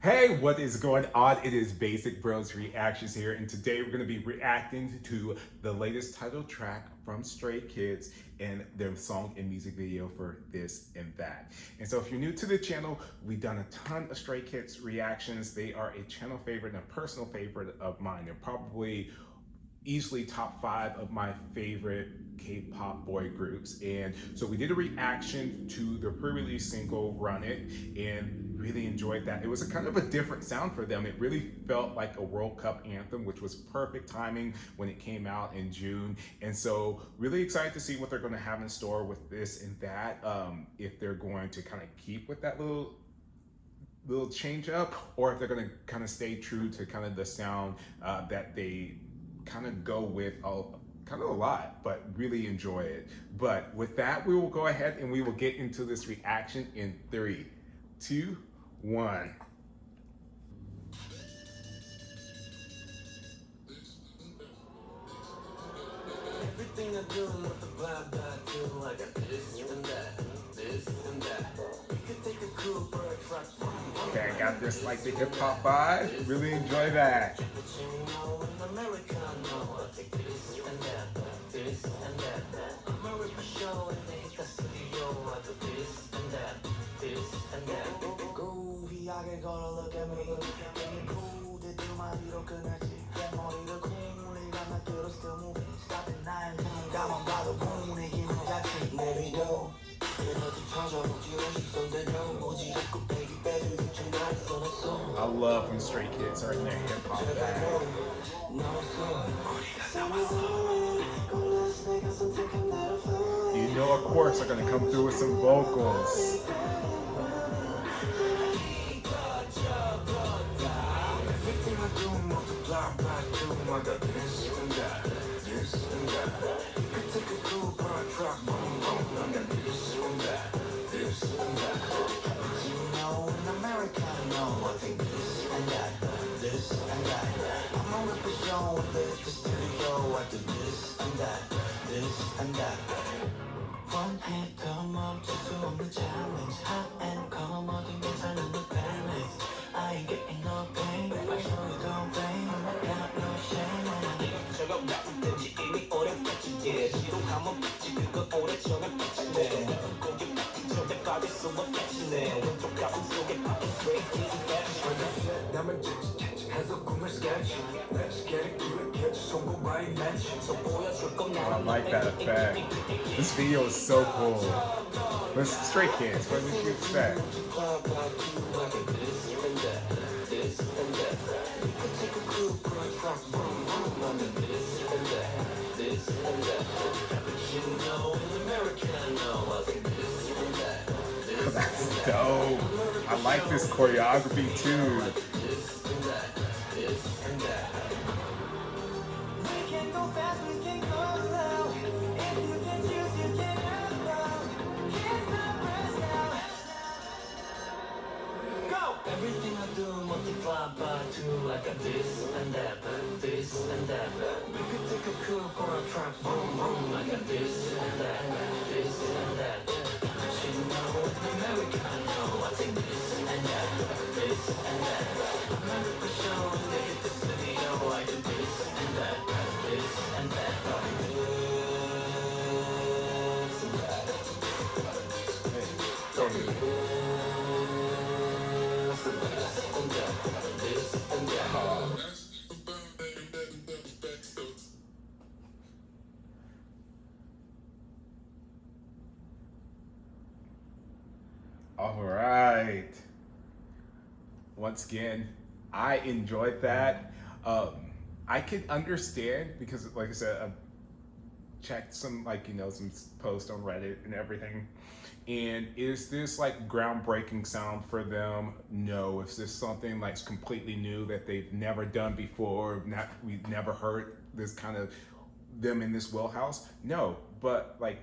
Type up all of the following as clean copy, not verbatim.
Hey, what is going on? It is Basic Bros Reactions here, and today we're going to be reacting to the latest title track from Stray Kids and their song and music video for This and That. And so if you're new to the channel, we've done a ton of Stray Kids reactions. They are a channel favorite and a personal favorite of mine. They're probably easily top 5 of my favorite K-pop boy groups. And so we did a reaction to their pre-release single Run It and really enjoyed that. It was a kind of a different sound for them. It really felt like a World Cup anthem, which was perfect timing when it came out in June. And so really excited to see what they're going to have in store with This and That. If they're going to kind of keep with that little change up, or if they're going to kind of stay true to kind of the sound that they kind of go with kind of a lot, but really enjoy it. But with that, we will go ahead and we will get into this reaction in 3, 2, 1. Everything I do with the vibe I do, I got this and that, this and that. We could take a cool bird truck from Okay, I got this like the hip hop vibe. Really enjoy that. in America, no, I take this and that, this and that. I'm a ripper show and they hit the studio, I do this and that, this and that. groovy 걸어 look at me. Getting cool, they do my little 끝났지. 머리를 콩이가 나 still moving. Stop it, 나의 눈 가만 봐도 봄의 힘을 잡지. 내비도 I love when Stray Kids are in their hip hop bag. You know, of course, they're gonna come through with some vocals. Everything I do, multiply by 2. I got this and that, this and that. You could take a cool bird truck, boom, boom. I got this and that, this and that. Cappuccino in America, no, I think this and that, this and that. I'm a ripper show, they hit the studio. I do this and that, this and that. One hit, come up, just to on the challenge. Hot and cold, modding 괜찮은 the balance. I ain't getting no pain, I show you don't blame. Got no shame. 저거 같은 듯이 이미 오래됐지. 지루함은 빛이 그거 오래 전에 빛이네. 공기 같은 절대 빠질 수 없겠지네. 왼쪽 가슴 속에 박힌 straight kids and that. 남은 해서 꿈을 sketch. Let's get it through it, catch 송곳 by match. So 보여줄 건 I like that effect. This video is so cool. But Stray Kids, what did you expect? That's dope. I like this choreography too. Everything I do multiply by 2. I got this and that, this and that. We could take a cool for a truck, boom, boom. I got this and that, this and that. You know, America, no, I take this and that, this and that. America show, they hit the studio. I do this and that, this and that. All right. Once again, I enjoyed that. I can understand because, like I said, I've checked some, some posts on Reddit and everything. And is this like groundbreaking sound for them? No. Is this something like completely new that they've never done before? We've never heard this kind of them in this wheelhouse? No. But like,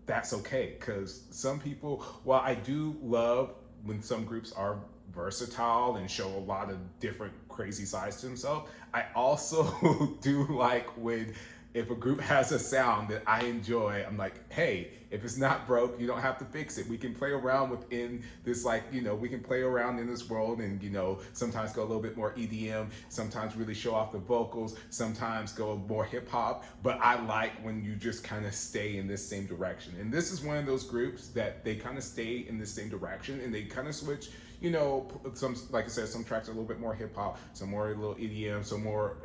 that's okay, because some people, while I do love when some groups are versatile and show a lot of different crazy sides to themselves, I also do like when if a group has a sound that I enjoy, I'm like, hey, if it's not broke, you don't have to fix it. We can play around within this, like, we can play around in this world and, sometimes go a little bit more EDM, sometimes really show off the vocals, sometimes go more hip hop. But I like when you just kind of stay in this same direction. And this is one of those groups that they kind of stay in the same direction and they kind of switch. Some, like I said, some tracks are a little bit more hip hop, some more a little EDM, some more,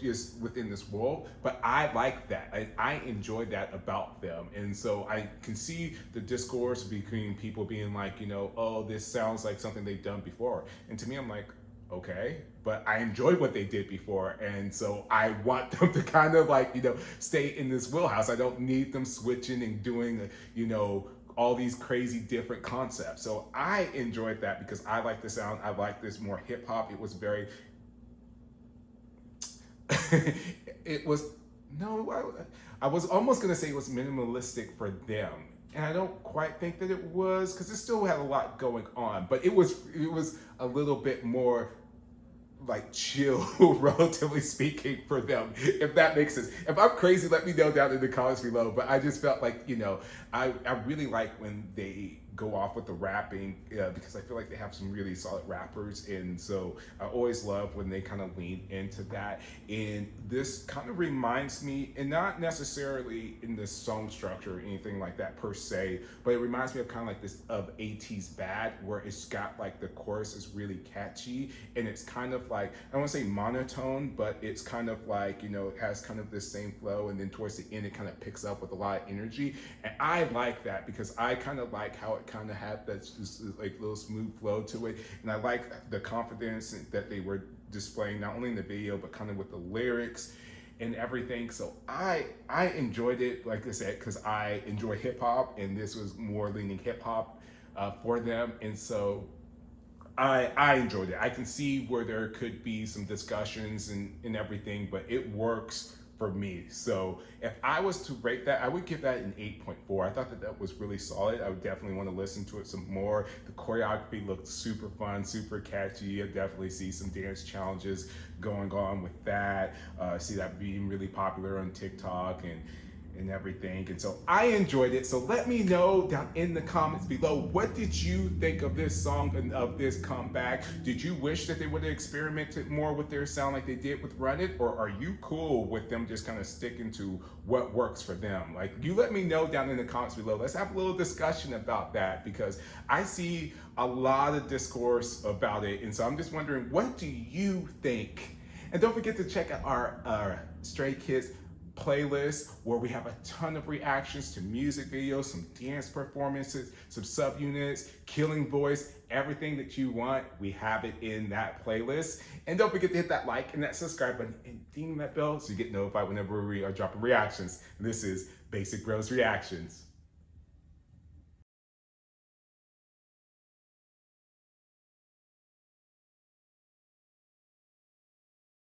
just within this world. But I like that. I enjoy that about them. And so I can see the discourse between people being like, oh, this sounds like something they've done before. And to me, I'm like, okay, but I enjoyed what they did before. And so I want them to kind of like, stay in this wheelhouse. I don't need them switching and doing, all these crazy different concepts. So I enjoyed that because I like the sound. I like this more hip hop. It was very, it was, no, I was almost gonna say it was minimalistic for them. And I don't quite think that it was, because it still had a lot going on, but it was a little bit more like chill, relatively speaking, for them, if that makes sense. If I'm crazy, let me know down in the comments below. But I just felt like, I really like when they go off with the rapping, because I feel like they have some really solid rappers. And so I always love when they kind of lean into that. And this kind of reminds me, and not necessarily in the song structure or anything like that per se, but it reminds me of kind of like this of AT's Bad, where it's got like the chorus is really catchy and it's kind of like, I don't want to say monotone, but it's kind of like, it has kind of this same flow, and then towards the end it kind of picks up with a lot of energy. And I like that because I kind of like how it kind of had that just like little smooth flow to it. And I like the confidence that they were displaying, not only in the video, but kind of with the lyrics and everything. So I enjoyed it, like I said, because I enjoy hip hop, and this was more leaning hip hop for them. And so I enjoyed it. I can see where there could be some discussions and everything, but it works for me. So if I was to rate that, I would give that an 8.4. I thought that was really solid. I would definitely want to listen to it some more. The choreography looked super fun, super catchy. I definitely see some dance challenges going on with that. I see that being really popular on TikTok and everything. And so I enjoyed it. So let me know down in the comments below, what did you think of this song and of this comeback? Did you wish that they would have experimented more with their sound like they did with Run It? Or are you cool with them just kind of sticking to what works for them? Like, you let me know down in the comments below. Let's have a little discussion about that, because I see a lot of discourse about it. And so I'm just wondering, what do you think? And don't forget to check out our Stray Kids playlist, where we have a ton of reactions to music videos, some dance performances, some subunits, killing voice, everything that you want. We have it in that playlist. And don't forget to hit that like and that subscribe button and ding that bell so you get notified whenever we are dropping reactions. And this is Basic Bros Reactions.